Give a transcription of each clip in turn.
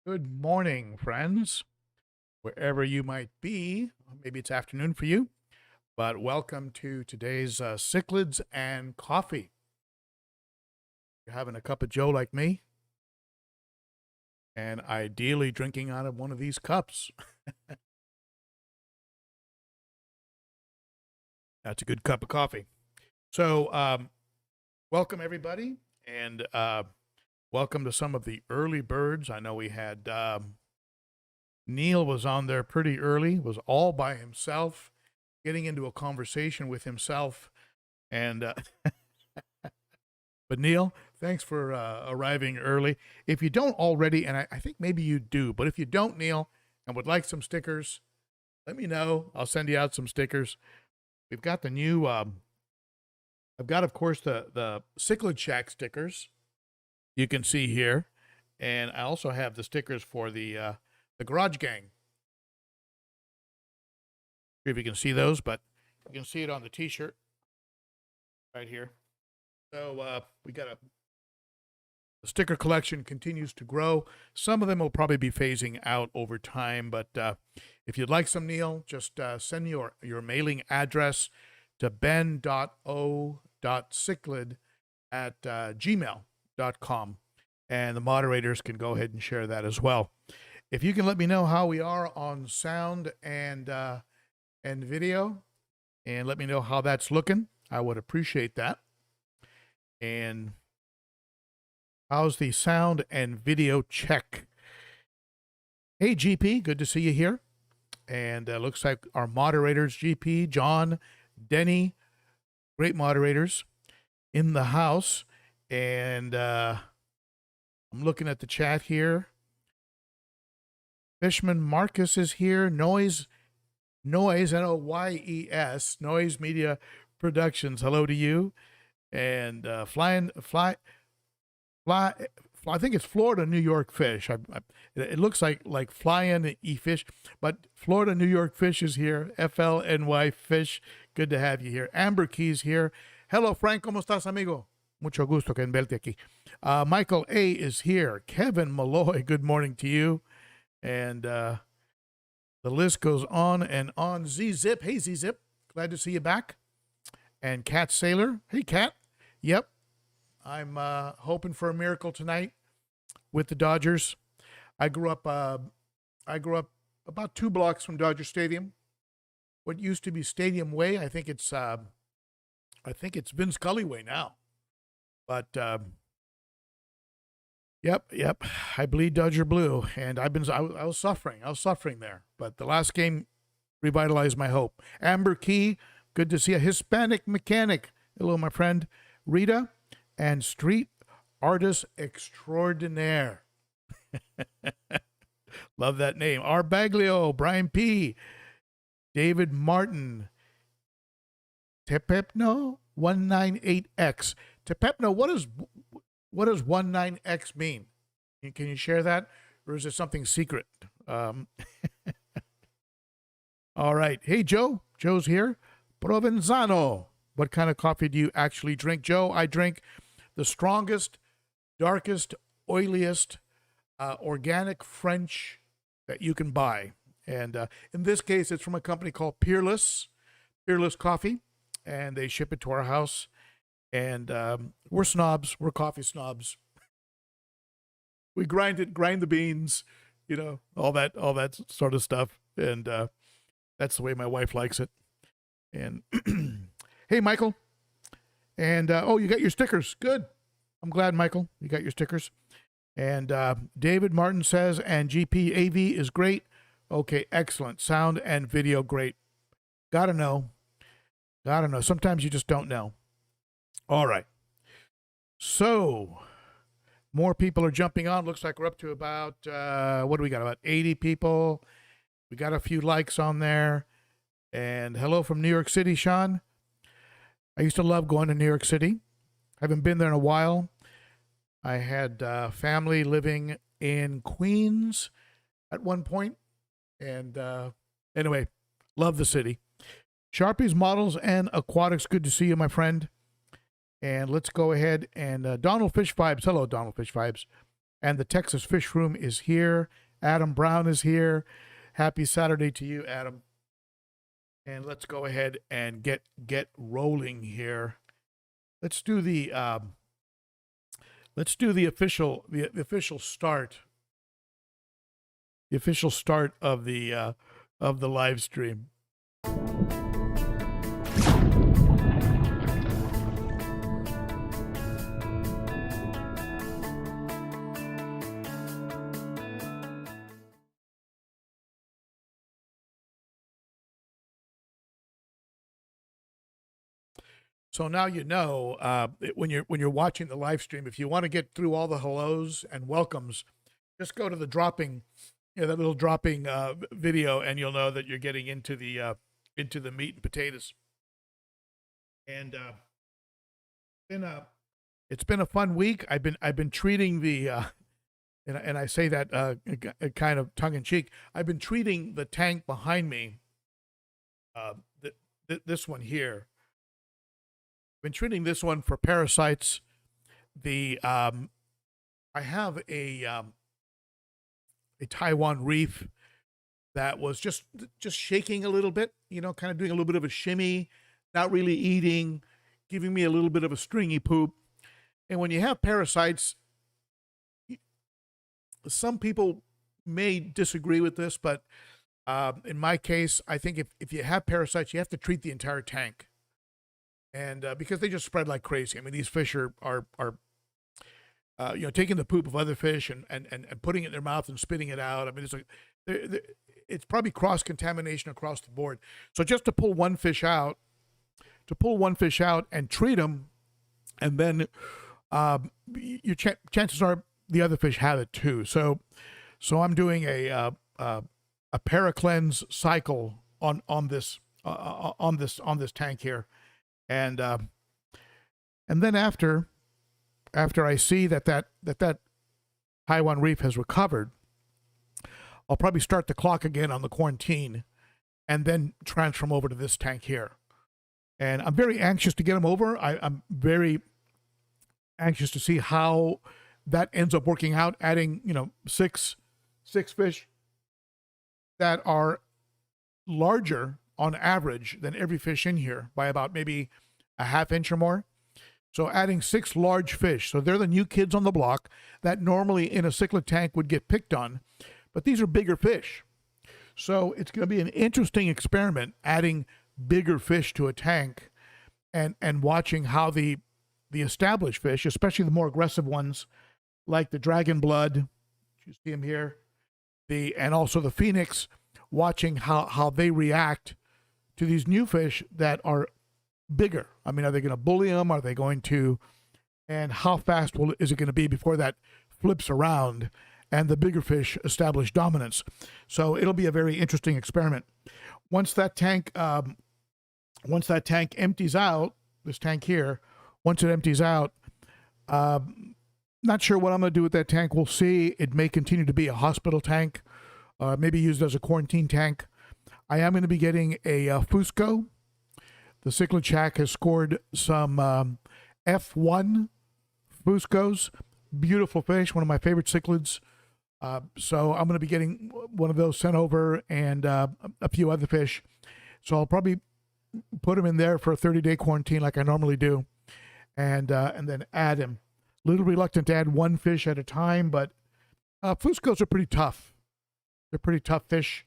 Good morning, friends, wherever you might be. Maybe it's afternoon for you, but welcome to today's Cichlids and Coffee. You're having a cup of Joe like me, and ideally drinking out of one of these cups. That's a good cup of coffee. So, welcome everybody, and welcome to some of the early birds. I know we had Neil was on there pretty early, was all by himself, getting into a conversation with himself. And but Neil, thanks for arriving early. If you don't already, and I think maybe you do, but if you don't, Neil, and would like some stickers, let me know. I'll send you out some stickers. We've got the new, I've got, of course, the Cichlid Shack stickers you can see here. And I also have the stickers for the Garage Gang. See if you can see those, but you can see it on the t-shirt right here. So we got the sticker collection continues to grow. Some of them will probably be phasing out over time, but if you'd like some, Neil, just send your mailing address to ben.o.cichlid@gmail.com, and the moderators can go ahead and share that as well. If you can let me know how we are on sound and video, and let me know how that's looking, I would appreciate that. And how's the sound and video check? Hey, GP, good to see you here. And looks like our moderators, GP, Jon, Denny, great moderators in the house. And I'm looking at the chat here. Fishman Marcus is here. Noise, N-O-Y-E-S, Noise Media Productions. Hello to you. And I think it's Florida New York Fish. It looks like flying fish, but Florida New York Fish is here. FLNY Fish. Good to have you here. Amber Key's here. Hello, Frank. ¿Cómo estás, amigo? Mucho gusto que en verte aquí. Michael A. is here. Kevin Malloy, good morning to you. And the list goes on and on. Z-Zip. Hey, Z-Zip. Glad to see you back. And Cat Sailor. Hey, Cat. Yep. I'm hoping for a miracle tonight with the Dodgers. I grew up about 2 blocks from Dodger Stadium. What used to be Stadium Way, I think it's Vin Scully Way now. But yep. I bleed Dodger blue, and I was suffering there. But the last game revitalized my hope. Amber Key, good to see a Hispanic mechanic. Hello, my friend. Rita, and street artist extraordinaire. Love that name. R. Baglio, Brian P., David Martin, Tepepno 198X. Tepepno, what does 19X mean? Can you share that, or is it something secret? All right. Hey, Joe. Joe's here. Provenzano. What kind of coffee do you actually drink, Joe? I drink the strongest, darkest, oiliest, organic French that you can buy. And in this case, it's from a company called Cichlids Coffee, and they ship it to our house. And we're snobs. We're coffee snobs. We grind the beans, all that sort of stuff. And that's the way my wife likes it. And hey, Michael. And, you got your stickers. Good. I'm glad, Michael, you got your stickers. And David Martin says, and GP AV is great. Okay, excellent. Sound and video, great. Gotta know. Sometimes you just don't know. All right. So, more people are jumping on. Looks like we're up to about, what do we got? About 80 people. We got a few likes on there. And hello from New York City, Sean. I used to love going to New York City. Haven't been there in a while. I had family living in Queens at one point. And anyway, love the city. Sharpies, Models, and Aquatics. Good to see you, my friend. And let's go ahead and Donald Fish Vibes. Hello, Donald Fish Vibes. And the Texas Fish Room is here. Adam Brown is here. Happy Saturday to you, Adam. And let's go ahead and get rolling here. Let's do the official start. The official start of the live stream. So now you know when you're watching the live stream, if you want to get through all the hellos and welcomes, just go to the dropping, that little dropping video, and you'll know that you're getting into the meat and potatoes. And it's been a fun week. I've been treating the and I say that kind of tongue in cheek. I've been treating the tank behind me, this one here. Been treating this one for parasites. I have a Taiwan reef that was just shaking a little bit, kind of doing a little bit of a shimmy, not really eating, giving me a little bit of a stringy poop. And when you have parasites, some people may disagree with this, but in my case, I think if you have parasites, you have to treat the entire tank. And because they just spread like crazy. I mean, these fish are taking the poop of other fish and putting it in their mouth and spitting it out. I mean, it's probably cross-contamination across the board. So just to pull one fish out and treat them, and then your chances are the other fish have it too. So I'm doing a para-cleanse cycle on this tank here. And then after I see that Taiwan reef has recovered, I'll probably start the clock again on the quarantine, and then transfer them over to this tank here. And I'm very anxious to get them over. I'm very anxious to see how that ends up working out. Adding six fish that are larger on average than every fish in here by about maybe a half inch or more. So adding 6 large fish. So they're the new kids on the block that normally in a cichlid tank would get picked on, but these are bigger fish. So it's going to be an interesting experiment adding bigger fish to a tank and watching how the established fish, especially the more aggressive ones like the dragon blood, you see them here, and also the phoenix, watching how they react to these new fish that are bigger. I mean, are they going to bully them? Are they going to, and how fast is it going to be before that flips around and the bigger fish establish dominance? So it'll be a very interesting experiment. Once that tank empties out, this tank here, once it empties out, not sure what I'm going to do with that tank. We'll see. It may continue to be a hospital tank, maybe used as a quarantine tank. I am going to be getting a Fusco. The Cichlid Shack has scored some F1 Fuscos. Beautiful fish, one of my favorite cichlids. So I'm going to be getting one of those sent over, and a few other fish. So I'll probably put them in there for a 30-day quarantine like I normally do, and then add them. A little reluctant to add one fish at a time, but Fuscos are pretty tough. They're pretty tough fish.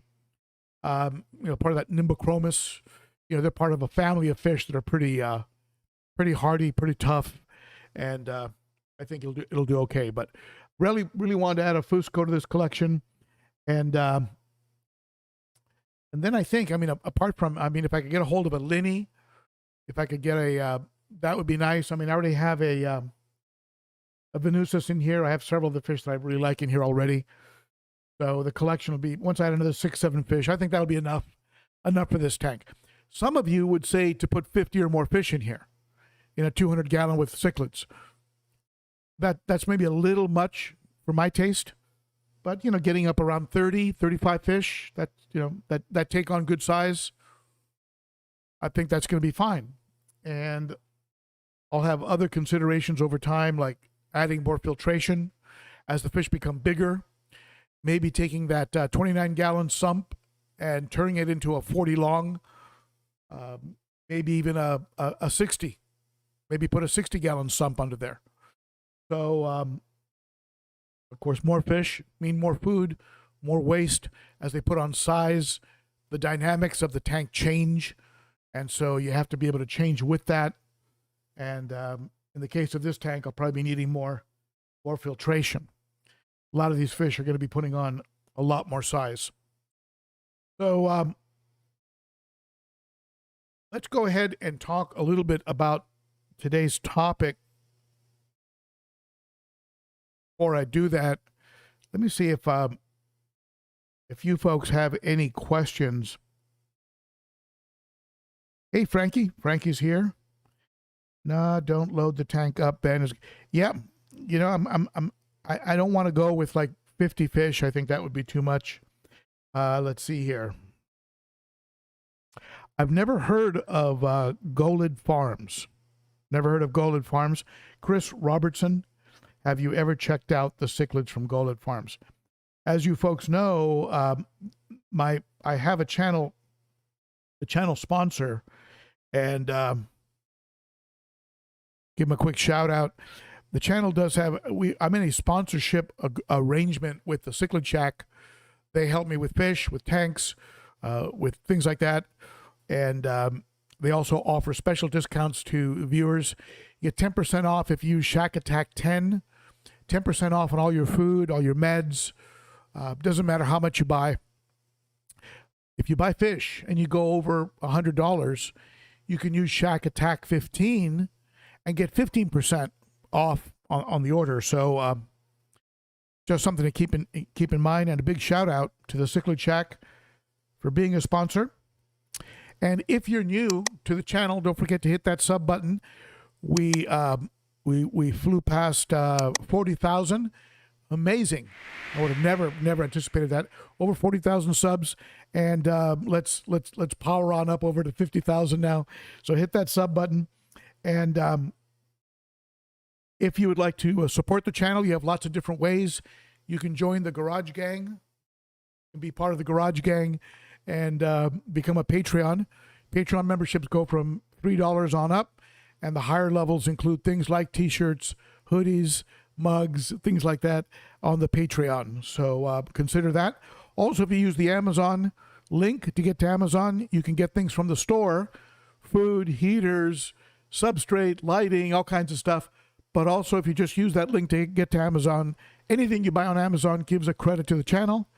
Part of that Nimbochromis. They're part of a family of fish that are pretty hardy, pretty tough, and I think it'll do okay. But really wanted to add a Fusco to this collection, and then I think, apart from, if I could get a hold of a Linny, if I could get that would be nice. I already have a Venusus in here. I have several of the fish that I really like in here already. So the collection will be, once I add another 6-7 fish, I think that'll be enough for this tank. Some of you would say to put 50 or more fish in here, in a 200-gallon with cichlids. That's maybe a little much for my taste, but getting up around 30, 35 fish, that take on good size, I think that's going to be fine. And I'll have other considerations over time, like adding more filtration, as the fish become bigger, maybe taking that 29-gallon sump and turning it into a 40 long, maybe even a 60. Maybe put a 60-gallon sump under there. So, of course, more fish mean more food, more waste. As they put on size, the dynamics of the tank change. And so you have to be able to change with that. And in the case of this tank, I'll probably be needing more filtration. A lot of these fish are going to be putting on a lot more size. So let's go ahead and talk a little bit about today's topic. Before I do that, let me see if you folks have any questions. Hey, Frankie. Frankie's here. No, don't load the tank up, Ben. Yeah, you know, I don't want to go with like 50 fish. I think that would be too much. Let's see here. I've never heard of Golid Farms. Never heard of Golid Farms. Chris Robertson, have you ever checked out the cichlids from Golid Farms? As you folks know, I have a channel sponsor, and give him a quick shout out. The channel does have, I'm in a sponsorship arrangement with the Cichlid Shack. They help me with fish, with tanks, with things like that. And they also offer special discounts to viewers. You get 10% off if you use Shack Attack 10, 10% off on all your food, all your meds. Doesn't matter how much you buy. If you buy fish and you go over $100, you can use Shack Attack 15 and get 15% off on the order. So just something to keep in mind. And a big shout out to the Cichlid Shack for being a sponsor. And if you're new to the channel, don't forget to hit that sub button. We flew past 40,000. Amazing. I would have never anticipated that. Over 40,000 subs, and let's power on up over to 50,000 now. So hit that sub button, and if you would like to support the channel, you have lots of different ways. You can join the Garage Gang and be part of the Garage Gang, and become a Patreon. Patreon memberships go from $3 on up, and the higher levels include things like T-shirts, hoodies, mugs, things like that on the Patreon. So consider that. Also, if you use the Amazon link to get to Amazon, you can get things from the store, food, heaters, substrate, lighting, all kinds of stuff. But also, if you just use that link to get to Amazon, anything you buy on Amazon gives a credit to the channel.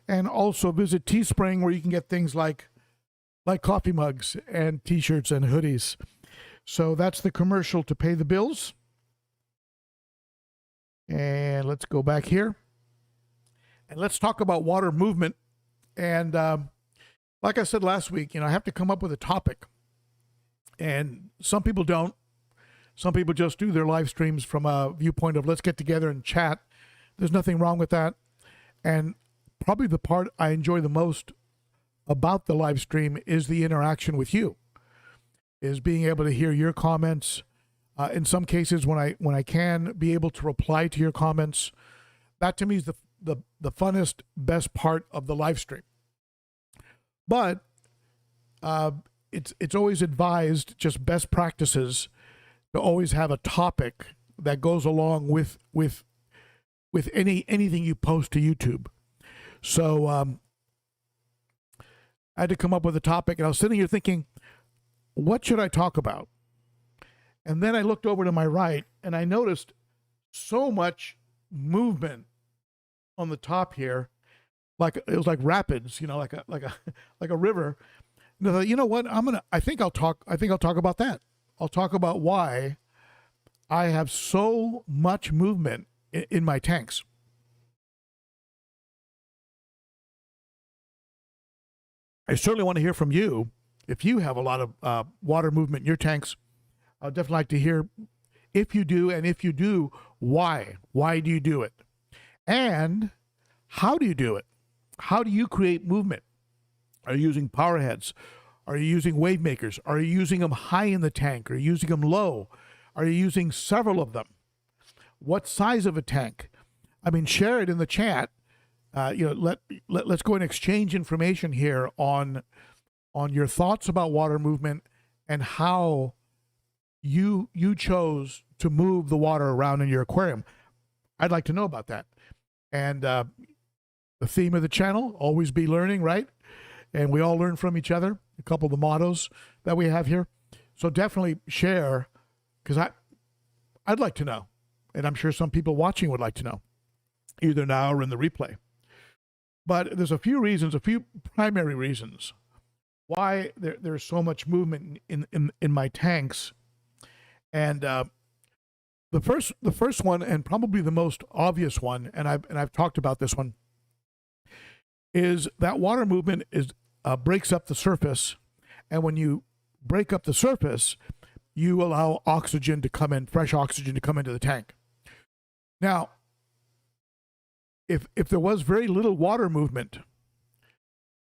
And also visit Teespring, where you can get things like coffee mugs and T-shirts and hoodies. So that's the commercial to pay the bills. And let's go back here. And let's talk about water movement. And like I said last week, I have to come up with a topic. And some people don't. Some people just do their live streams from a viewpoint of let's get together and chat. There's nothing wrong with that. And probably the part I enjoy the most about the live stream is the interaction with you, is being able to hear your comments. In some cases, when I can be able to reply to your comments, that to me is the funnest, best part of the live stream. But it's always advised, just best practices, to always have a topic that goes along with anything you post to YouTube. So I had to come up with a topic, and I was sitting here thinking, what should I talk about? And then I looked over to my right, and I noticed so much movement on the top here, like it was like rapids, like a river. And I thought, you know what? I think I'll talk about that. I'll talk about why I have so much movement in my tanks. I certainly want to hear from you. If you have a lot of water movement in your tanks, I'd definitely like to hear if you do, and if you do, why? Why do you do it? And how do you do it? How do you create movement? Are you using powerheads? Are you using wavemakers? Are you using them high in the tank? Are you using them low? Are you using several of them? What size of a tank? I mean, share it in the chat. Let's go and exchange information here on your thoughts about water movement and how you chose to move the water around in your aquarium. I'd like to know about that. And the theme of the channel, always be learning, right? And we all learn from each other. A couple of the mottos that we have here. So definitely share, because I'd like to know. And I'm sure some people watching would like to know, either now or in the replay. But there's a few primary reasons why there's so much movement in my tanks. And the first one, and probably the most obvious one, and I've talked about this one, is that water movement breaks up the surface, and when you break up the surface, you allow oxygen to come in, fresh oxygen to come into the tank. Now, if there was very little water movement,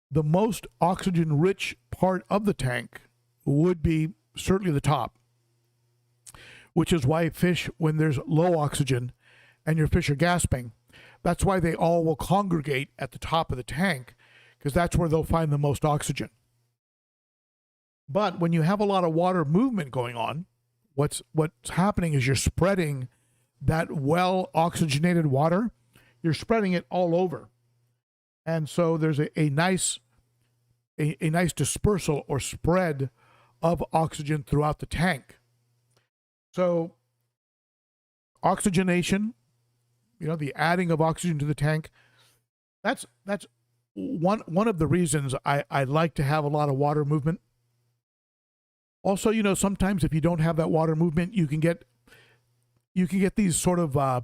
the most oxygen-rich part of the tank would be certainly the top, which is why fish, when there's low oxygen and your fish are gasping, that's why they all will congregate at the top of the tank, because that's where they'll find the most oxygen. But when you have a lot of water movement going on, what's happening is you're spreading that well-oxygenated water, you're spreading it all over. And so there's a nice dispersal or spread of oxygen throughout the tank. So oxygenation, the adding of oxygen to the tank, that's one of the reasons I like to have a lot of water movement. Also, sometimes if you don't have that water movement, you can get these sort of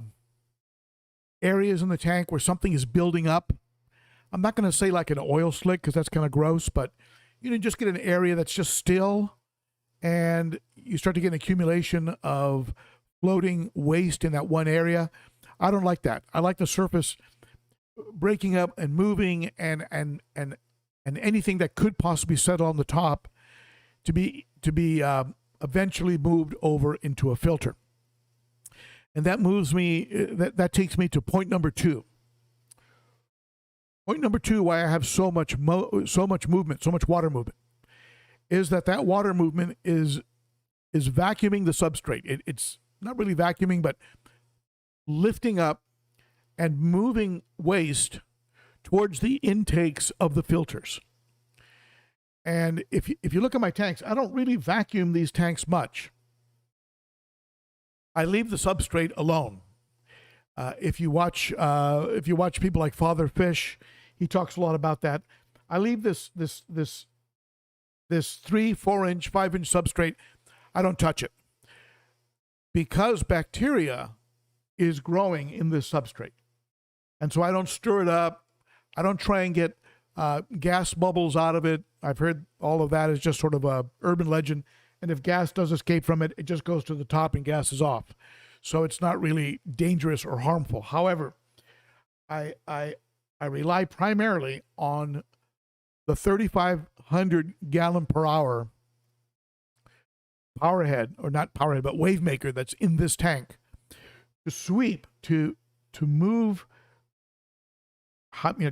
areas in the tank where something is building up. I'm not going to say like an oil slick, because that's kind of gross, but you just get an area that's just still, and you start to get an accumulation of floating waste in that one area. I don't like that. I like the surface breaking up and moving, and anything that could possibly settle on the top to be eventually moved over into a filter. And that takes me to point number 2. Point number 2, why I have so much movement, so much water movement, is that water movement is vacuuming the substrate. It's not really vacuuming, but lifting up and moving waste towards the intakes of the filters. And if you look at my tanks, I don't really vacuum these tanks much. I leave the substrate alone. If you watch people like Father Fish, he talks a lot about that. I leave this 3, 4 inch, 5 inch substrate. I don't touch it, because bacteria is growing in this substrate, and so I don't stir it up. I don't try and get gas bubbles out of it. I've heard all of that is just sort of a urban legend. And if gas does escape from it, it just goes to the top and gas is off. So it's not really dangerous or harmful. However, I rely primarily on the 3,500 gallon per hour powerhead, or not powerhead, but wavemaker that's in this tank to sweep, to move,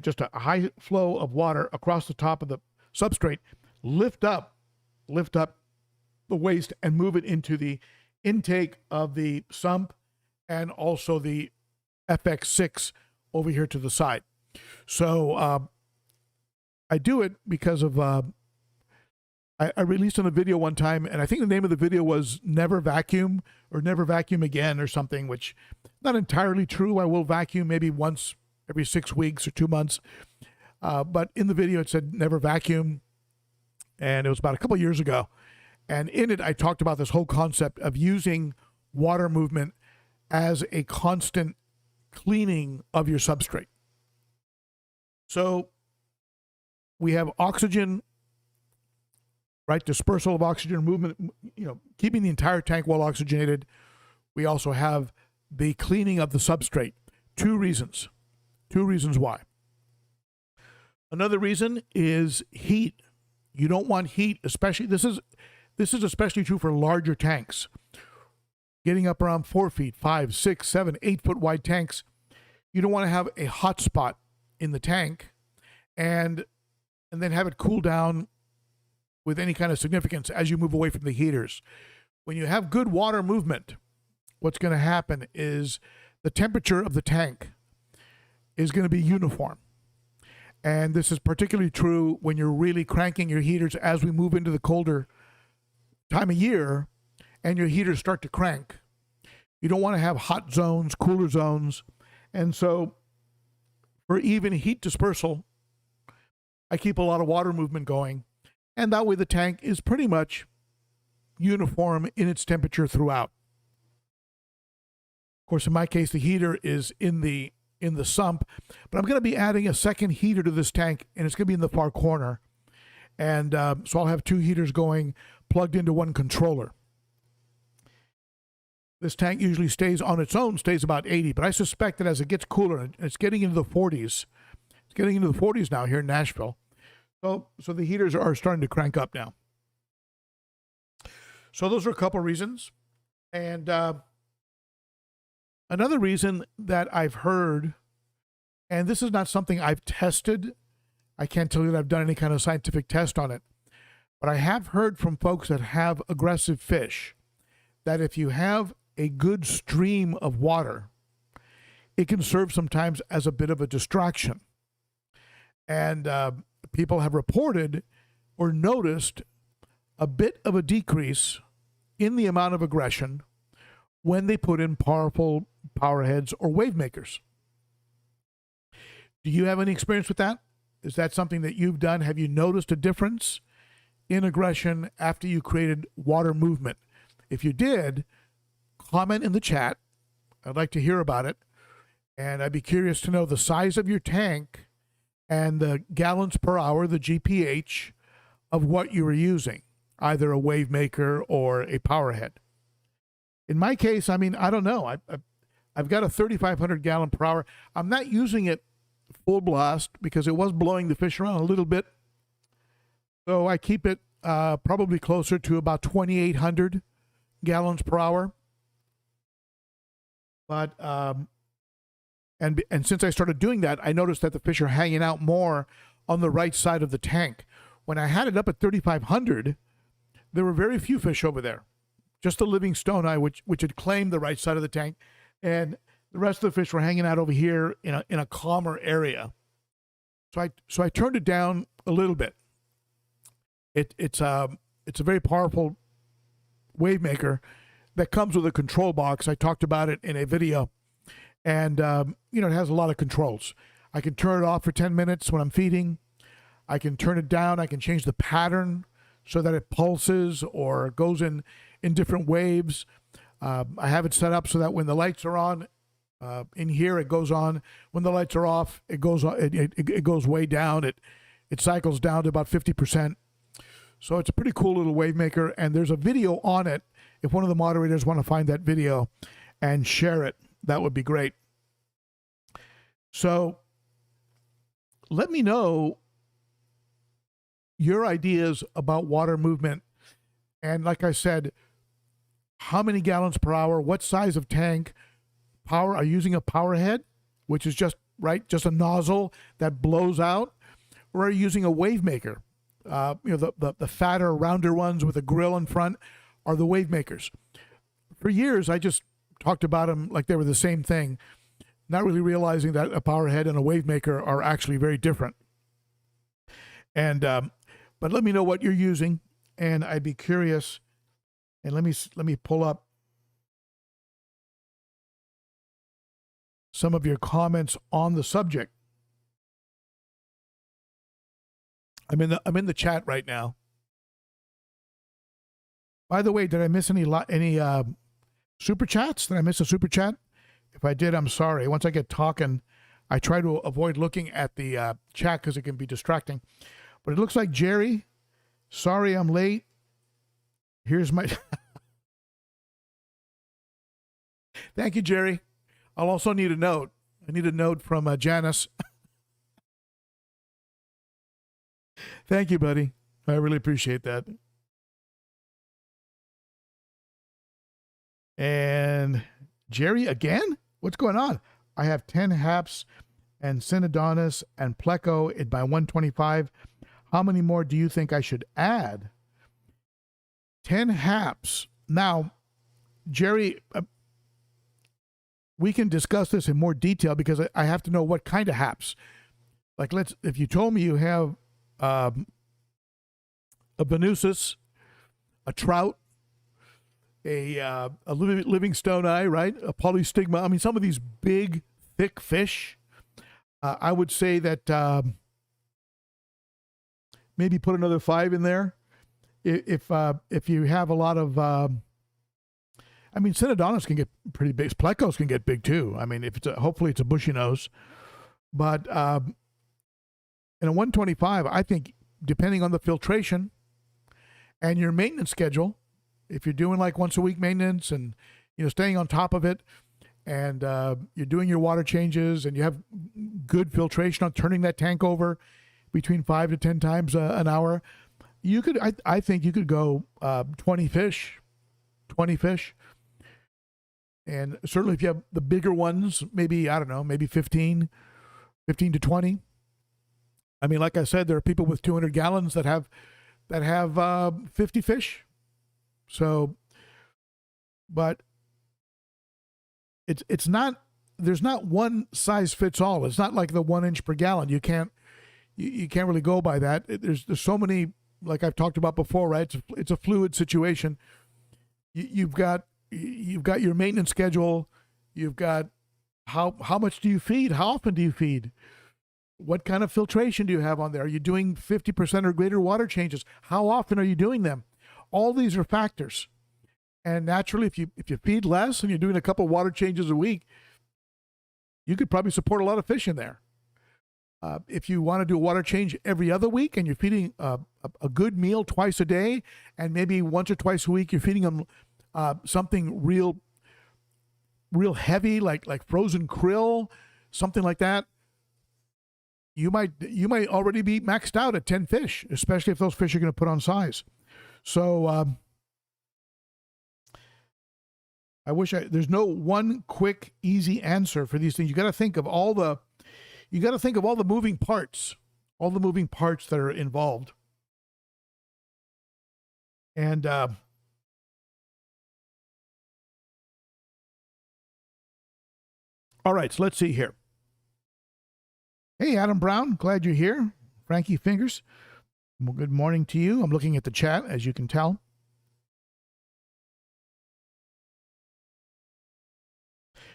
just a high flow of water across the top of the substrate, lift up the waste and move it into the intake of the sump, and also the FX6 over here to the side. So I do it because of I released on a video one time, and I think the name of the video was Never Vacuum or Never Vacuum Again or something, which not entirely true. I will vacuum maybe once every 6 weeks or 2 months. But in the video it said Never Vacuum, and it was about a couple years ago. And in it, I talked about this whole concept of using water movement as a constant cleaning of your substrate. So we have oxygen, right? Dispersal of oxygen, movement, keeping the entire tank well oxygenated. We also have the cleaning of the substrate. 2 reasons. 2 reasons why. Another reason is heat. You don't want heat, especially, this is especially true for larger tanks. Getting up around 4 feet, 5, 6, 7, 8 foot wide tanks, You don't want to have a hot spot in the tank and then have it cool down with any kind of significance as you move away from the heaters. When you have good water movement, what's going to happen is the temperature of the tank is going to be uniform. And this is particularly true when you're really cranking your heaters as we move into the colder time of year and your heaters start to crank. You don't want to have hot zones, cooler zones. And so for even heat dispersal, I keep a lot of water movement going. And that way the tank is pretty much uniform in its temperature throughout. Of course, in my case, the heater is in the sump, but I'm going to be adding a second heater to this tank, and it's going to be in the far corner. And so I'll have two heaters going plugged into one controller. This tank usually stays on its own, stays about 80, but I suspect that as it gets cooler, and it's getting into the 40s. It's getting into the 40s now here in Nashville. So the heaters are starting to crank up now. So those are a couple reasons. And another reason that I've heard, and this is not something I've tested, I can't tell you that I've done any kind of scientific test on it, but I have heard from folks that have aggressive fish that if you have a good stream of water, it can serve sometimes as a bit of a distraction. And people have reported or noticed a bit of a decrease in the amount of aggression when they put in powerful powerheads or wavemakers. Do you have any experience with that? Is that something that you've done? Have you noticed a difference in aggression after you created water movement? If you did, comment in the chat. I'd like to hear about it. And I'd be curious to know the size of your tank and the gallons per hour, the GPH of what you were using, either a wavemaker or a powerhead. In my case, I mean, I don't know. I've got a 3,500 gallon per hour. I'm not using it full blast because it was blowing the fish around a little bit. So I keep it probably closer to about 2,800 gallons per hour. But and since I started doing that, I noticed that the fish are hanging out more on the right side of the tank. When I had it up at 3,500, there were very few fish over there. Just the living stone eye, which had claimed the right side of the tank, and the rest of the fish were hanging out over here in a calmer area. So I turned it down a little bit. It's a very powerful wavemaker that comes with a control box. I talked about it in a video, and it has a lot of controls. I can turn it off for 10 minutes when I'm feeding. I can turn it down. I can change the pattern so that it pulses or goes in different waves. I have it set up so that when the lights are on, in here it goes on. When the lights are off, it goes on, it goes way down. It cycles down to about 50%. So it's a pretty cool little wavemaker, and there's a video on it. If one of the moderators want to find that video and share it, that would be great. So let me know your ideas about water movement. And like I said, how many gallons per hour, what size of tank, power, are you using a power head, which is just a nozzle that blows out, or are you using a wavemaker? The fatter, rounder ones with a grill in front are the wavemakers. For years, I just talked about them like they were the same thing, not really realizing that a power head and a wavemaker are actually very different. And but let me know what you're using, and I'd be curious. And let me pull up some of your comments on the subject. I'm in the chat right now. By the way, did I miss any super chats? Did I miss a super chat? If I did, I'm sorry. Once I get talking, I try to avoid looking at the chat because it can be distracting. But it looks like Jerry, sorry I'm late. Here's my... Thank you, Jerry. I'll also need a note. I need a note from Janice. Thank you, buddy. I really appreciate that. And Jerry again? What's going on? I have 10 haps and Synodontis and Pleco at my 125. How many more do you think I should add? 10 haps. Now, Jerry, we can discuss this in more detail because I have to know what kind of haps. Like, if you told me you have a Venusus, a trout, a Livingstoni, right? A polystigma. I mean, some of these big, thick fish. I would say that maybe put another 5 in there. If you have a lot of, I mean, Synodontis can get pretty big. Plecos can get big too. I mean, if it's hopefully it's a bushy nose, but in a 125, I think depending on the filtration and your maintenance schedule, if you're doing like once a week maintenance and staying on top of it, and you're doing your water changes and you have good filtration on turning that tank over between 5 to 10 times an hour, you could, I think you could go 20 fish. And certainly if you have the bigger ones, maybe, I don't know, maybe 15 to 20. I mean, like I said, there are people with 200 gallons that have 50 fish. So, but it's not, there's not one size fits all. It's not like the 1 inch per gallon. You can't really go by that. There's so many, like I've talked about before, right? It's a fluid situation. You've got your maintenance schedule. You've got how much do you feed? How often do you feed? What kind of filtration do you have on there? Are you doing 50% or greater water changes? How often are you doing them? All these are factors. And naturally, if you feed less and you're doing a couple water changes a week, you could probably support a lot of fish in there. If you want to do a water change every other week and you're feeding a good meal twice a day, and maybe once or twice a week you're feeding them something real heavy, like frozen krill, something like that, you might already be maxed out at 10 fish, especially if those fish are going to put on size. So I wish there's no one quick, easy answer for these things. You got to think of all the moving parts, that are involved. And all right, so let's see here. Hey, Adam Brown, glad you're here. Frankie Fingers, well, good morning to you. I'm looking at the chat, as you can tell.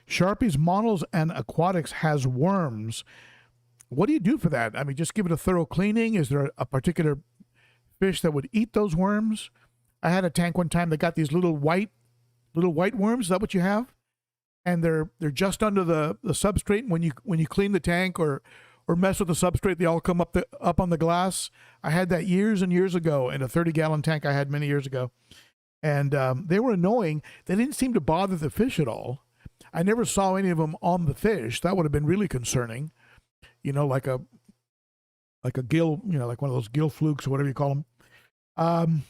Sharpies, Models, and Aquatics has worms. What do you do for that? I mean, just give it a thorough cleaning. Is there a particular fish that would eat those worms? I had a tank one time that got these little white worms. Is that what you have? And they're just under the substrate. When you clean the tank or mess with the substrate, they all come up on the glass. I had that years and years ago in a 30-gallon tank I had many years ago. And they were annoying. They didn't seem to bother the fish at all. I never saw any of them on the fish. That would have been really concerning. Like a gill, like one of those gill flukes or whatever you call them.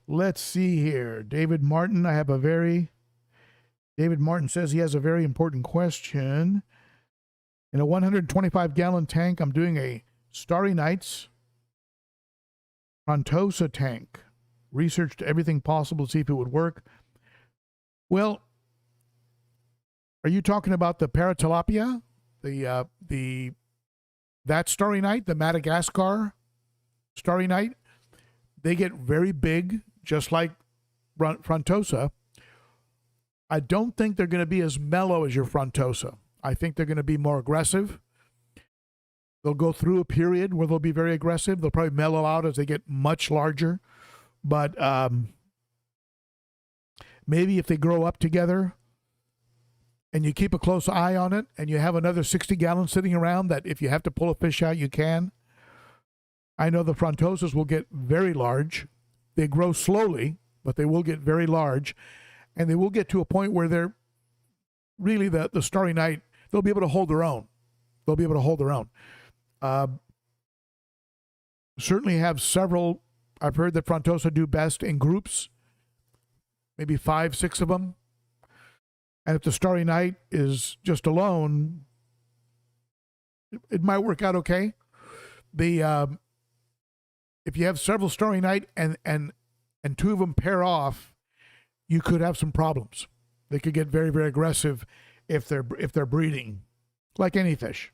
Let's see here. David Martin says he has a very important question. In a 125-gallon tank, I'm doing a Starry Nights Frontosa tank. Researched everything possible to see if it would work. Well, are you talking about the Paratilapia? That Starry Night, the Madagascar Starry Night? They get very big, just like Frontosa. I don't think they're going to be as mellow as your Frontosa. I think they're going to be more aggressive. They'll go through a period where they'll be very aggressive. They'll probably mellow out as they get much larger. But maybe if they grow up together and you keep a close eye on it and you have another 60 gallons sitting around that if you have to pull a fish out, you can. I know the Frontosas will get very large. They grow slowly, but they will get very large. And they will get to a point where they're really the Starry Night, they'll be able to hold their own. Certainly have several. I've heard that Frontosa do best in groups, maybe 5, 6 of them. And if the Starry Night is just alone, it might work out okay. If you have several Starry Night and 2 of them pair off, you could have some problems. They could get very, very aggressive if they're breeding, like any fish.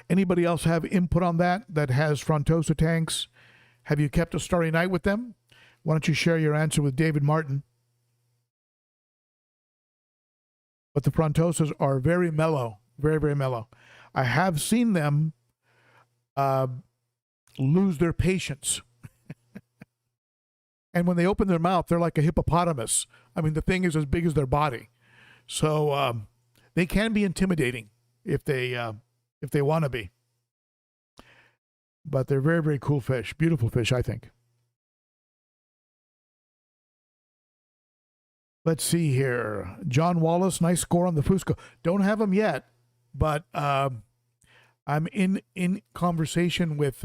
Anybody else have input on that has Frontosa tanks? Have you kept a Starry Night with them? Why don't you share your answer with David Martin? But the Frontosas are very mellow, very, very mellow. I have seen them lose their patience. And when they open their mouth, they're like a hippopotamus. I mean, the thing is as big as their body. So they can be intimidating if they want to be. But they're very, very cool fish. Beautiful fish, I think. Let's see here. Jon Wallace, nice score on the Fusco. Don't have him yet, but I'm in conversation with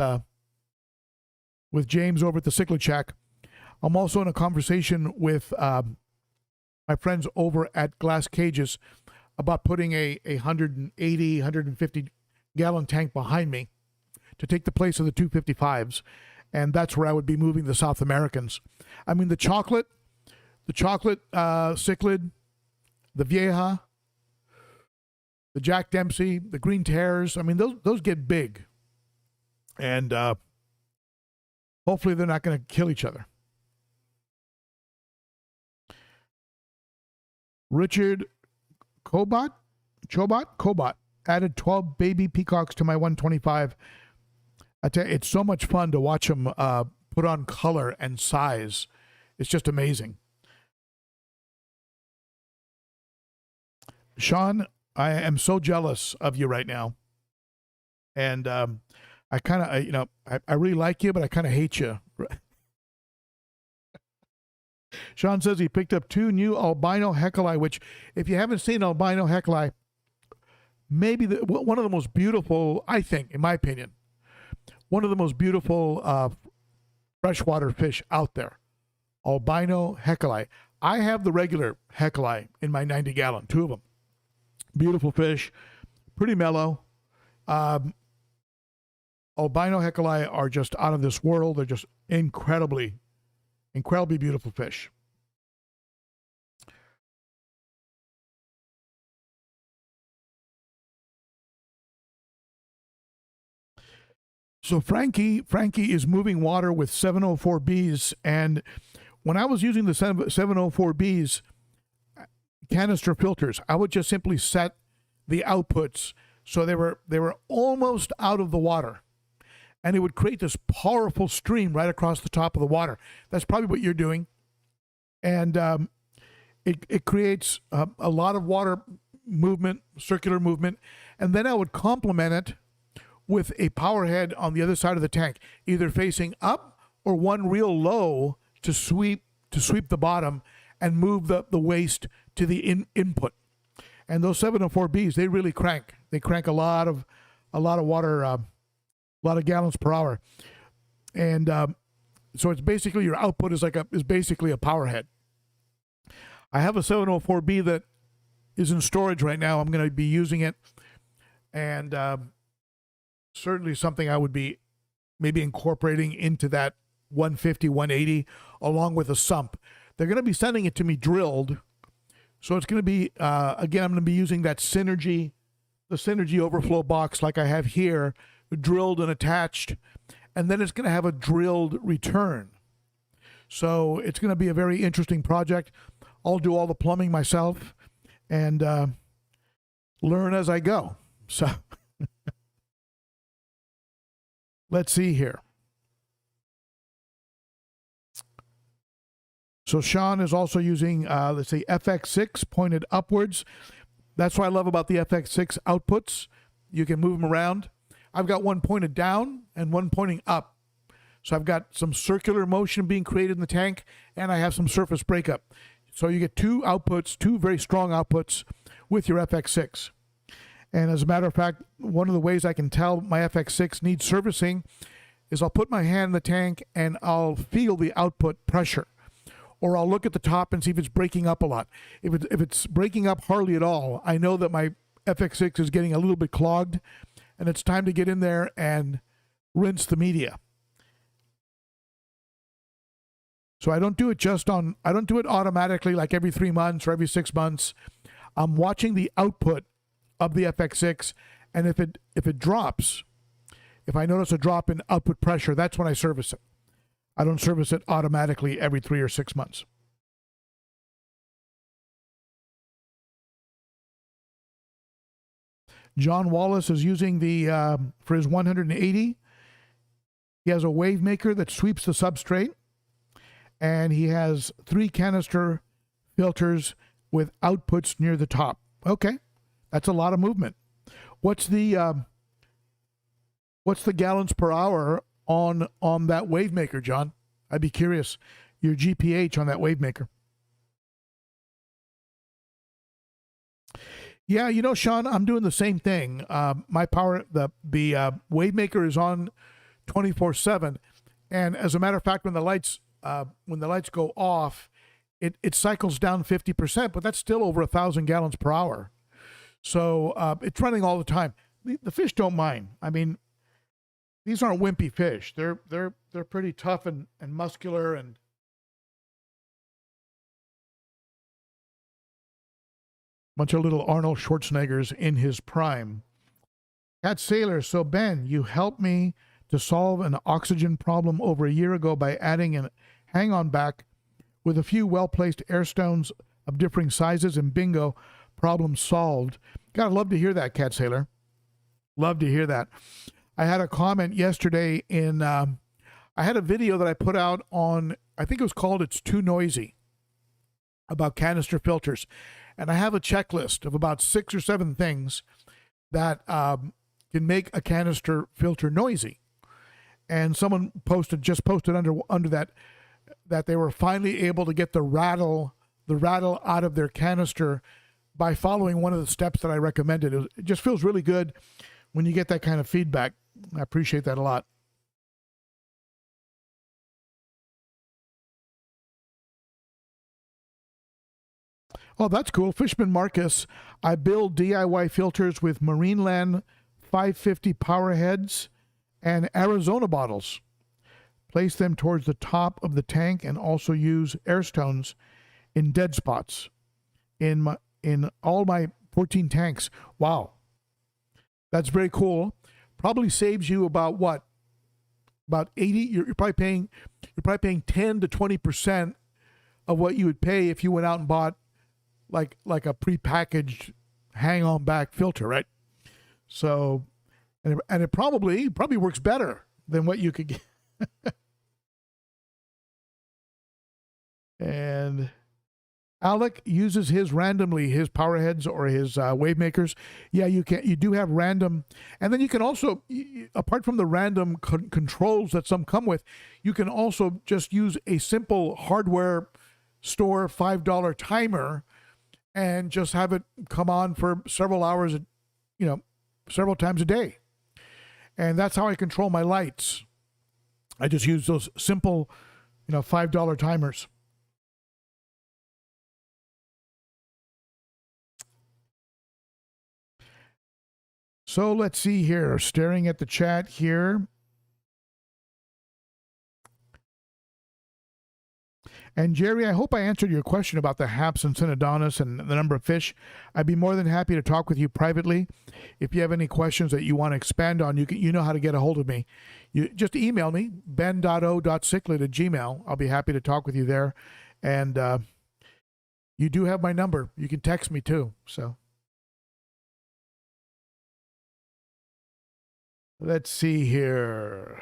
James over at the Cichlids Shack. I'm also in a conversation with my friends over at Glass Cages about putting a 180, 150 gallon tank behind me to take the place of the 255s, and that's where I would be moving the South Americans. I mean, the chocolate cichlid, the vieja, the Jack Dempsey, the green tears. I mean, those get big, and hopefully they're not going to kill each other. Richard Cobot added 12 baby peacocks to my 125. I tell you, it's so much fun to watch them put on color and size. It's just amazing. Sean, I am so jealous of you right now. And I kind of, I really like you, but I kind of hate you. Sean says he picked up 2 new albino heckelei, which, if you haven't seen albino heckelei, maybe one of the most beautiful, I think, in my opinion, one of the most beautiful freshwater fish out there. Albino heckelei. I have the regular heckelei in my 90 gallon, 2 of them. Beautiful fish, pretty mellow. Albino heckelei are just out of this world. They're just incredibly beautiful fish. So Frankie is moving water with 704Bs, and when I was using the 704Bs canister filters, I would just simply set the outputs so they were almost out of the water, and it would create this powerful stream right across the top of the water. That's probably what you're doing, and it creates a lot of water movement, circular movement, and then I would complement it with a power head on the other side of the tank, either facing up or one real low to sweep the bottom and move the waste to the input. And those 704Bs, they really crank. They crank a lot of water, a lot of gallons per hour. And so it's basically, your output is basically a power head. I have a 704B that is in storage right now. I'm going to be using it, and certainly something I would be maybe incorporating into that 150, 180, along with a sump. They're going to be sending it to me drilled. So it's going to be, again, I'm going to be using that the Synergy overflow box like I have here, drilled and attached, and then it's going to have a drilled return. So it's going to be a very interesting project. I'll do all the plumbing myself and learn as I go. So let's see here. So Sean is also using, let's say, FX6 pointed upwards. That's what I love about the FX6 outputs. You can move them around. I've got one pointed down and one pointing up. So I've got some circular motion being created in the tank, and I have some surface breakup. So you get 2 outputs, 2 very strong outputs with your FX6. And as a matter of fact, one of the ways I can tell my FX6 needs servicing is I'll put my hand in the tank and I'll feel the output pressure. or I'll look at the top and see if it's breaking up a lot. If it's breaking up hardly at all, I know that my FX6 is getting a little bit clogged, and it's time to get in there and rinse the media. So I don't do it I don't do it automatically like every 3 months or every 6 months. I'm watching the output of the FX6, and if it drops, if I notice a drop in output pressure, that's when I service it. I don't service it automatically every 3 or 6 months. Jon Wallace is using the, for his 180, he has a wavemaker that sweeps the substrate, and he has 3 canister filters with outputs near the top. Okay, that's a lot of movement. What's the gallons per hour on that wavemaker, John? I'd be curious. Your GPH on that wavemaker. Yeah, you know, Sean, I'm doing the same thing. My power, the wavemaker is on 24/7, and as a matter of fact, when the lights go off, it cycles down 50%, but that's still over 1,000 gallons per hour. So it's running all the time. The fish don't mind. I mean, these aren't wimpy fish. They're pretty tough and muscular and. Bunch of little Arnold Schwarzeneggers in his prime. Cat Sailor, so Ben, you helped me to solve an oxygen problem over a year ago by adding an hang-on back with a few well-placed air stones of differing sizes, and bingo, problem solved. Gotta love to hear that, Cat Sailor. Love to hear that. I had a comment yesterday in, I had a video that I put out on, I think it was called It's Too Noisy, about canister filters. And I have a checklist of about 6 or 7 things that can make a canister filter noisy. And someone just posted under that they were finally able to get the rattle out of their canister by following one of the steps that I recommended. It just feels really good when you get that kind of feedback. I appreciate that a lot. Oh, that's cool. Fishman Marcus, I build DIY filters with Marineland 550 powerheads and Arizona bottles. Place them towards the top of the tank and also use air stones in dead spots in all my 14 tanks. Wow. That's very cool. Probably saves you about what? About 80, you're probably paying 10 to 20% of what you would pay if you went out and bought like a prepackaged hang-on back filter, right? So, and it probably works better than what you could get. And Alec uses his powerheads or his wavemakers. Yeah, you do have random, and then you can also, apart from the random controls that some come with, you can also just use a simple hardware store $5 timer and just have it come on for several hours, several times a day. And that's how I control my lights. I just use those simple, $5 timers. So let's see here, staring at the chat here. And Jerry, I hope I answered your question about the haps and Synodontis and the number of fish. I'd be more than happy to talk with you privately. If you have any questions that you want to expand on, you know how to get a hold of me. You just email me, ben.o.cichlid@gmail.com. I'll be happy to talk with you there. And you do have my number. You can text me too. So let's see here.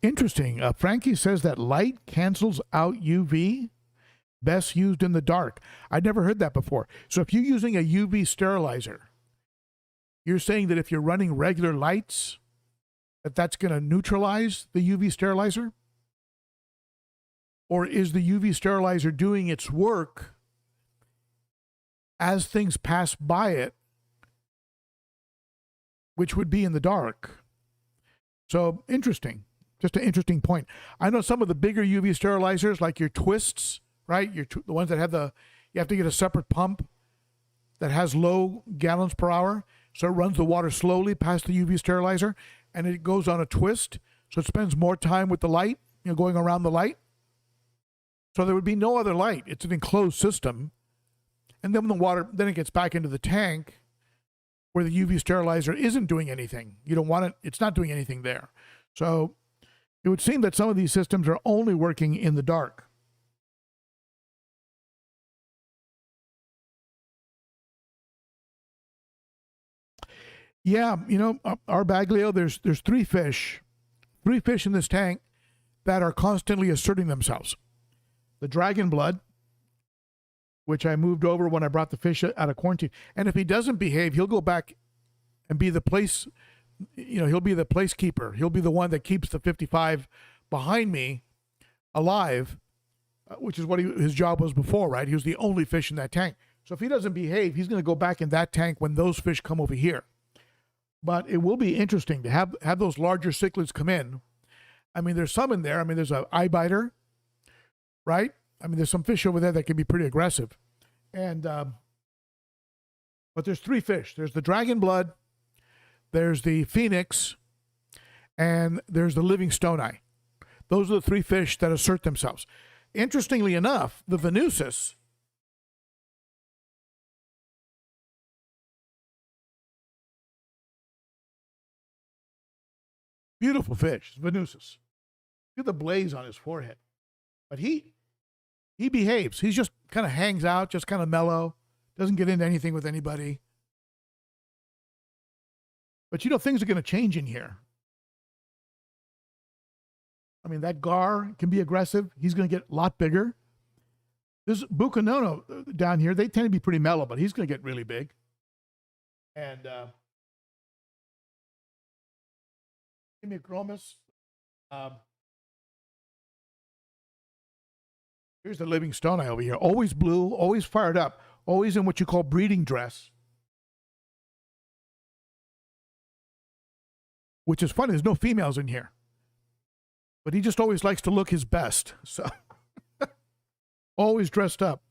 Interesting. Frankie says that light cancels out UV, best used in the dark. I'd never heard that before. So if you're using a UV sterilizer, you're saying that if you're running regular lights, that's going to neutralize the UV sterilizer? Or is the UV sterilizer doing its work as things pass by it, which would be in the dark? So interesting. Just an interesting point. I know some of the bigger UV sterilizers, like your Twists, right? The ones that have you have to get a separate pump that has low gallons per hour. So it runs the water slowly past the UV sterilizer, and it goes on a twist. So it spends more time with the light, going around the light. So there would be no other light. It's an enclosed system. And then when the water, then it gets back into the tank where the UV sterilizer isn't doing anything. You don't want it. It's not doing anything there. So it would seem that some of these systems are only working in the dark. Yeah, our Baglio, there's three fish in this tank that are constantly asserting themselves. The dragon blood, which I moved over when I brought the fish out of quarantine. And if he doesn't behave, he'll go back and be the place, he'll be the placekeeper. He'll be the one that keeps the 55 behind me alive, which is what his job was before, right? He was the only fish in that tank. So if he doesn't behave, he's going to go back in that tank when those fish come over here. But it will be interesting to have those larger cichlids come in. I mean, there's some in there. I mean, there's an eye biter, right? I mean, there's some fish over there that can be pretty aggressive. And but there's three fish. There's the dragon blood, there's the phoenix, and there's the living stone eye. Those are the three fish that assert themselves. Interestingly enough, the Venusis, beautiful fish, Venusis. Look at the blaze on his forehead. But he behaves. He just kind of hangs out, just kind of mellow, doesn't get into anything with anybody. But things are going to change in here. I mean, that gar can be aggressive. He's going to get a lot bigger. This Bucanono down here, they tend to be pretty mellow, but he's going to get really big. And Hemichromis. Here's the living stone eye over here. Always blue, always fired up, always in what you call breeding dress. Which is funny. There's no females in here. But he just always likes to look his best. So always dressed up.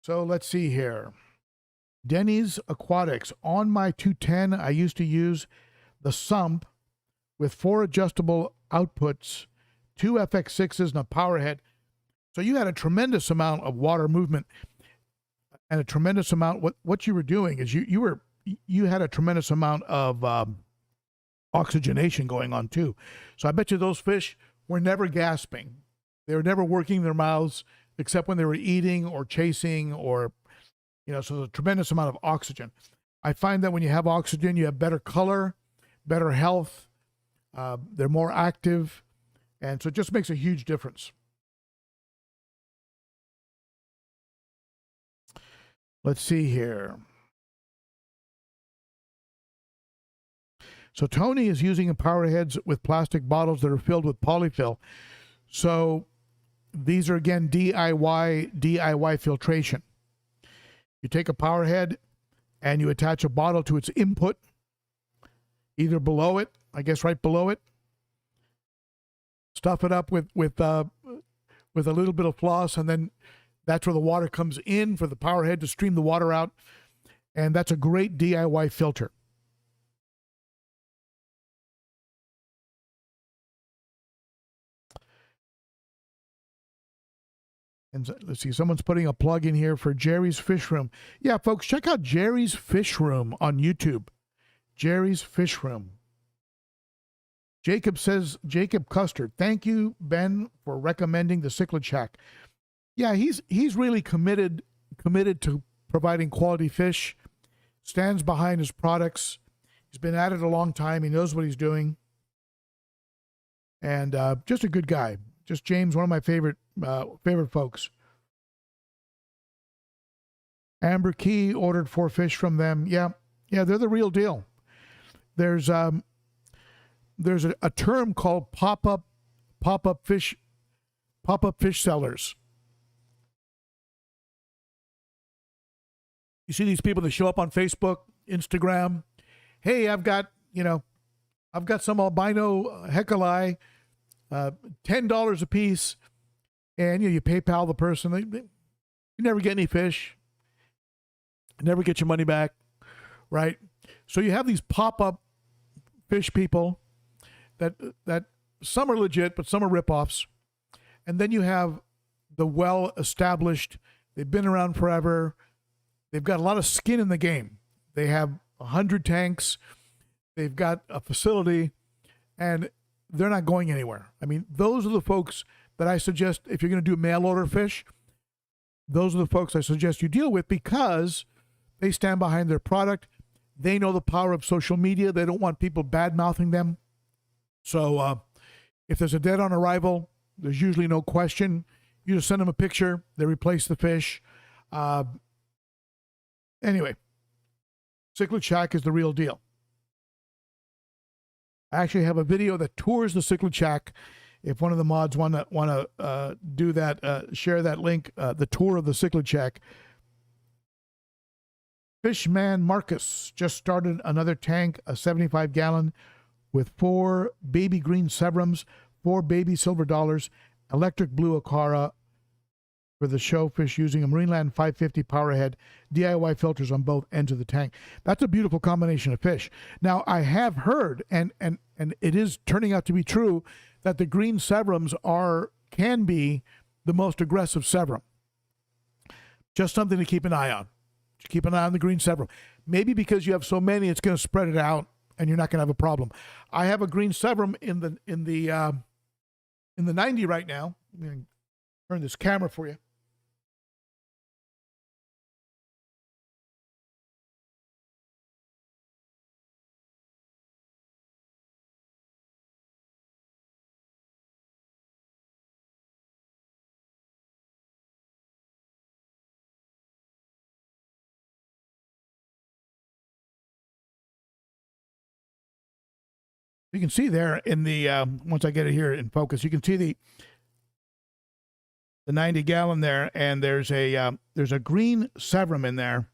So let's see here. Denny's Aquatics. On my 210, I used to use the sump with 4 adjustable outputs, 2 FX6s and a powerhead. So you had a tremendous amount of water movement and a tremendous amount. What you were doing is you had a tremendous amount of oxygenation going on too. So I bet you those fish were never gasping. They were never working their mouths except when they were eating or chasing or, so there's a tremendous amount of oxygen. I find that when you have oxygen, you have better color, better health. They're more active. And so it just makes a huge difference. Let's see here. So Tony is using powerheads with plastic bottles that are filled with polyfill. So these are, again, DIY filtration. You take a powerhead and you attach a bottle to its input, either below it, I guess right below it. Stuff it up with a little bit of floss, and then that's where the water comes in for the powerhead to stream the water out. And that's a great DIY filter. And let's see, someone's putting a plug in here for Jerry's Fish Room. Yeah, folks, check out Jerry's Fish Room on YouTube. Jerry's Fish Room. Jacob Custard, thank you, Ben, for recommending the Cichlid Shack. Yeah, he's really committed to providing quality fish, stands behind his products. He's been at it a long time. He knows what he's doing. And just a good guy. Just James, one of my favorite folks. Amber Key ordered 4 fish from them. Yeah, they're the real deal. There's a term called pop-up fish sellers. You see these people that show up on Facebook, Instagram. Hey, I've got, I've got some albino hecali, $10 a piece, and you PayPal the person. You never get any fish. You never get your money back, right? So you have these pop-up fish people that some are legit, but some are ripoffs. And then you have the well-established, they've been around forever, they've got a lot of skin in the game. They have 100 tanks, they've got a facility, and they're not going anywhere. I mean, those are the folks that I suggest, if you're going to do mail order fish, those are the folks I suggest you deal with, because they stand behind their product. They know the power of social media. They don't want people bad-mouthing them. So if there's a dead on arrival, there's usually no question. You just send them a picture. They replace the fish. Anyway, Cichlid Shack is the real deal. I actually have a video that tours the Cichlid Shack. If one of the mods want to do that, share that link, the tour of the Cichlid Shack. Fishman Marcus just started another tank, a 75-gallon, with 4 baby green Severums, 4 baby silver dollars, electric blue Ochart for the show fish using a Marineland 550 powerhead, DIY filters on both ends of the tank. That's a beautiful combination of fish. Now, I have heard, and it is turning out to be true, that the green Severums can be the most aggressive Severum. Just something to keep an eye on. Keep an eye on the green Severum. Maybe because you have so many, it's going to spread it out, and you're not going to have a problem. I have a green Severum in the 90 right now. I'm going to turn this camera for you. You can see there in the, once I get it here in focus, you can see the 90-gallon there, and there's a green Severum in there.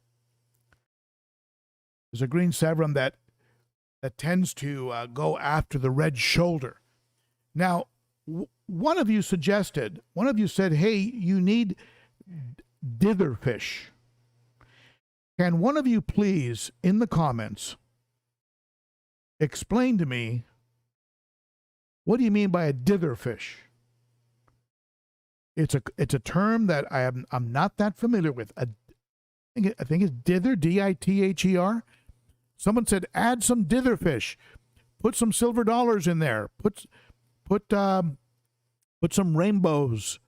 There's a green Severum that tends to go after the red shoulder. Now, one of you said, hey, you need dither fish. Can one of you please, in the comments, explain to me, what do you mean by a dither fish? It's a term that I'm not that familiar with. I think it's dither, D-I-T-H-E-R. Someone said add some dither fish, put some silver dollars in there, put some rainbows,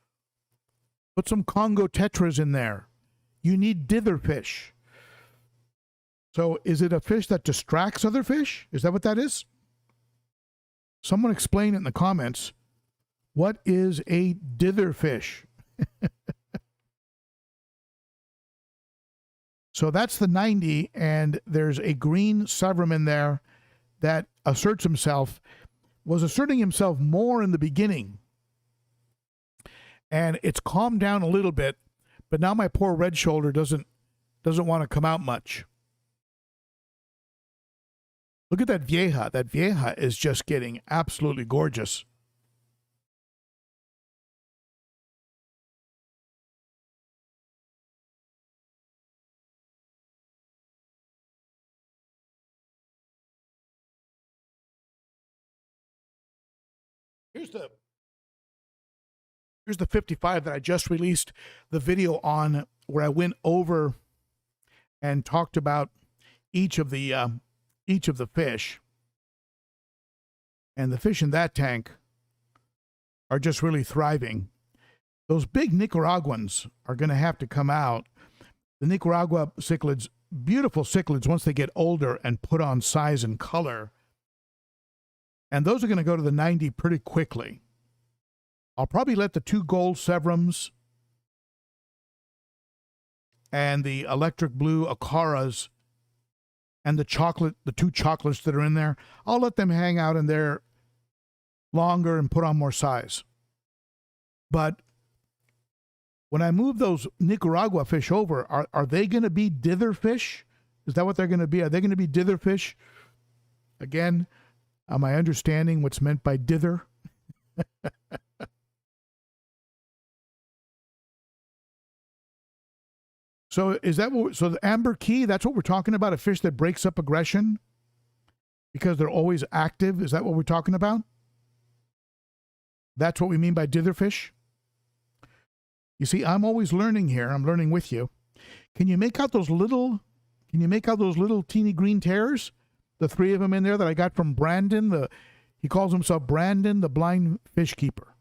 put some Congo tetras in there. You need dither fish. So is it a fish that distracts other fish? Is that what that is? Someone explain it in the comments. What is a dither fish? So that's the 90, and there's a green Severum in there that was asserting himself more in the beginning. And it's calmed down a little bit, but now my poor red shoulder doesn't want to come out much. Look at that vieja. That vieja is just getting absolutely gorgeous. Here's the 55 that I just released the video on, where I went over and talked about each of the fish. And the fish in that tank are just really thriving. Those big Nicaraguans are going to have to come out. The Nicaragua cichlids, beautiful cichlids once they get older and put on size and color. And those are going to go to the 90 pretty quickly. I'll probably let the 2 gold Severums and the electric blue Ocharas and the 2 chocolates that are in there, I'll let them hang out in there longer and put on more size. But when I move those Nicaragua fish over, are they going to be dither fish? Is that what they're going to be? Are they going to be dither fish? Again, Am I understanding what's meant by dither? So is that what, so the amber key, that's what we're talking about, a fish that breaks up aggression because they're always active? Is that what we're talking about? That's what we mean by dither fish? You see, I'm always learning here. I'm learning with you. Can you make out those little teeny green tears? The three of them in there that I got from Brandon, he calls himself Brandon, the blind fish keeper.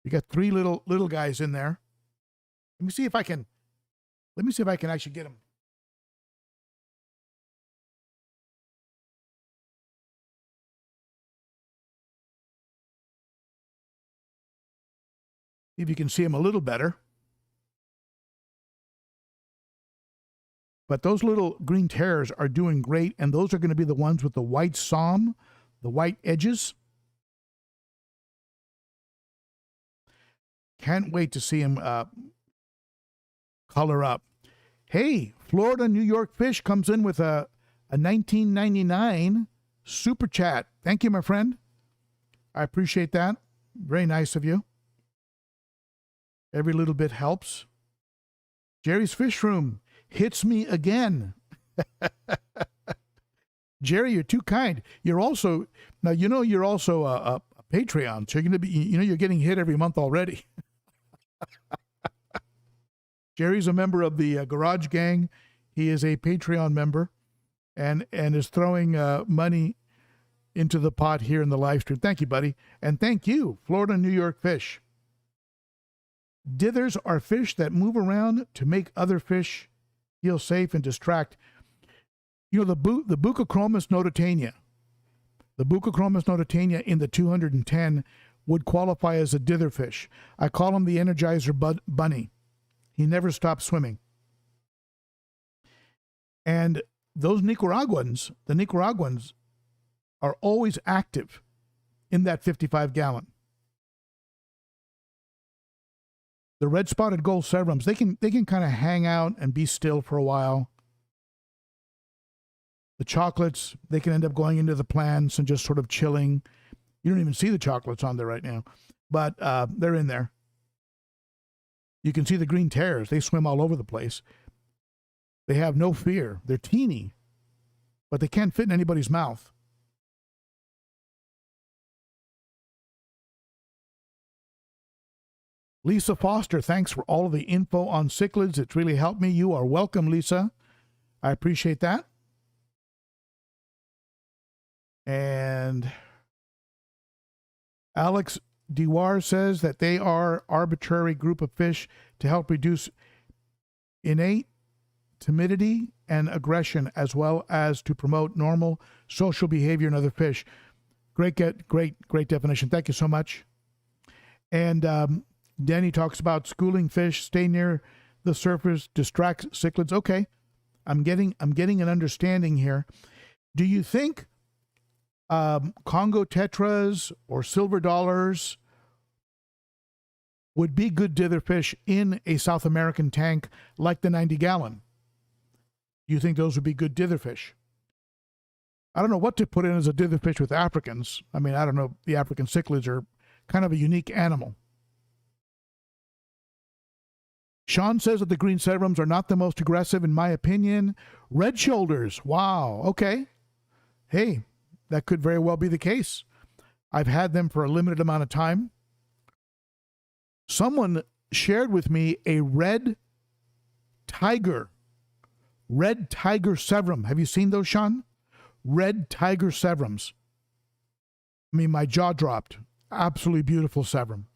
You got three little guys in there. Let me see if I can actually get them. See if you can see them a little better. But those little green tears are doing great, and those are going to be the ones with the white psalm, the white edges. Can't wait to see them color up. Hey, Florida New York Fish comes in with a $19.99 super chat. Thank you, my friend. I appreciate that. Very nice of you. Every little bit helps. Jerry's Fish Room hits me again. Jerry, you're too kind. You're also you're also a Patreon, so you're going to be you're getting hit every month already. Jerry's a member of the Garage Gang. He is a Patreon member, and is throwing money into the pot here in the live stream. Thank you, buddy, and thank you, Florida New York Fish. Dithers are fish that move around to make other fish feel safe and distract. You know, the Buccochromis notatania. The Buccochromis notatania in the 210 would qualify as a dither fish. I call him the Energizer Bunny. He never stops swimming. And those Nicaraguans, the Nicaraguans, are always active in that 55-gallon. The red-spotted gold severums, they can kind of hang out and be still for a while. The chocolates, they can end up going into the plants and just sort of chilling. You don't even see the chocolates on there right now, but they're in there. You can see the green tears. They swim all over the place. They have no fear. They're teeny, but they can't fit in anybody's mouth. Lisa Foster, thanks for all of the info on cichlids. It's really helped me. You are welcome, Lisa. I appreciate that. And Alex Dewar says that they are arbitrary group of fish to help reduce innate timidity and aggression, as well as to promote normal social behavior in other fish. Great definition. Thank you so much. And Denny talks about schooling fish, stay near the surface, distract cichlids. Okay, I'm getting an understanding here. Do you think Congo tetras or silver dollars would be good dither fish in a South American tank like the 90-gallon? Do you think those would be good dither fish? I don't know what to put in as a dither fish with Africans. I mean, I don't know. The African cichlids are kind of a unique animal. Sean says that the green severums are not the most aggressive, in my opinion. Red shoulders. Wow. Okay. Hey, that could very well be the case. I've had them for a limited amount of time. Someone shared with me a red tiger severum. Have you seen those, Sean? Red tiger severums. I mean, my jaw dropped. Absolutely beautiful severum.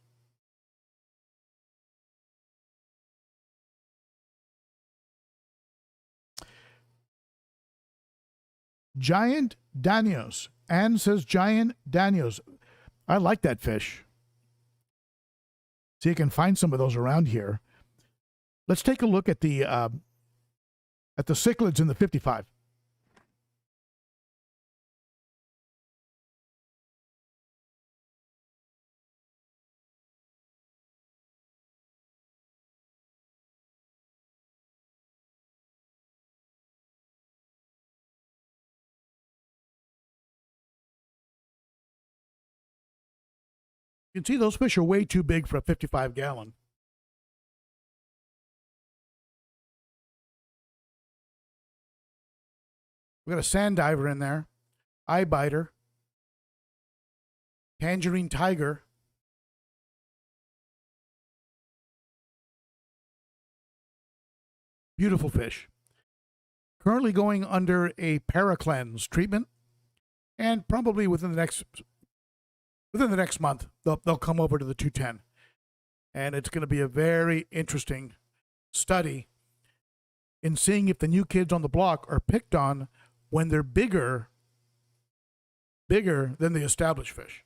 Giant Danios. Anne says giant Danios. I like that fish. See, you can find some of those around here. Let's take a look at the cichlids in the 55. You can see those fish are way too big for a 55-gallon. We got a sand diver in there, eye biter, tangerine tiger, beautiful fish. Currently going under a paracleanse treatment, and probably within the next month they'll come over to the 210, and it's going to be a very interesting study in seeing if the new kids on the block are picked on when they're bigger than the established fish.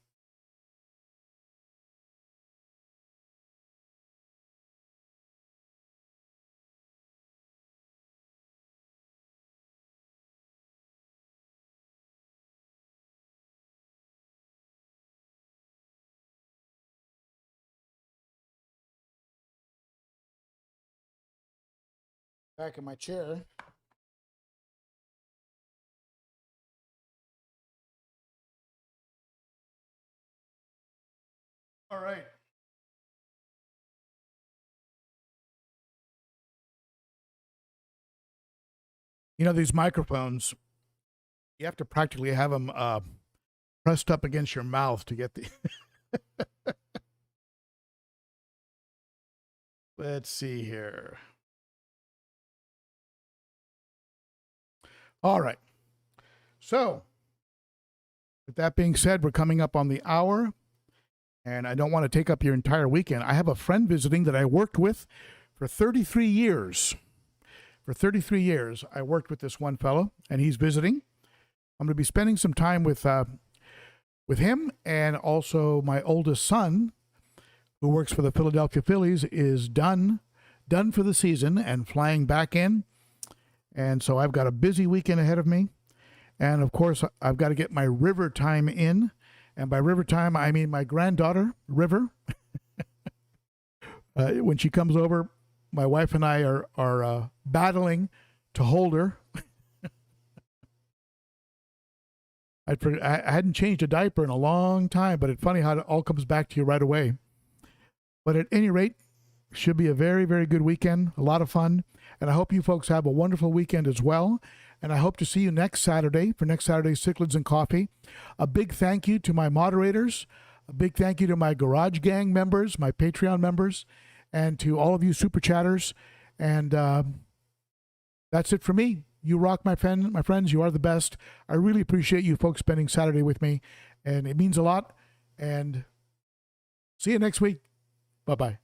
Back in my chair. All right. You know, these microphones, you have to practically have them pressed up against your mouth to get the... Let's see here. All right. So, with that being said, we're coming up on the hour, and I don't want to take up your entire weekend. I have a friend visiting that I worked with for 33 years. For 33 years, I worked with this one fellow, and he's visiting. I'm going to be spending some time with him, and also my oldest son, who works for the Philadelphia Phillies, is done for the season and flying back in. And so I've got a busy weekend ahead of me. And of course, I've got to get my river time in. And by river time, I mean my granddaughter, River. When she comes over, my wife and I are battling to hold her. I hadn't changed a diaper in a long time, but it's funny how it all comes back to you right away. But at any rate, should be a very, very good weekend, a lot of fun. And I hope you folks have a wonderful weekend as well. And I hope to see you next Saturday for next Saturday's Cichlids and Coffee. A big thank you to my moderators. A big thank you to my Garage Gang members, my Patreon members, and to all of you super chatters. And that's it for me. You rock, my friends. You are the best. I really appreciate you folks spending Saturday with me. And it means a lot. And see you next week. Bye-bye.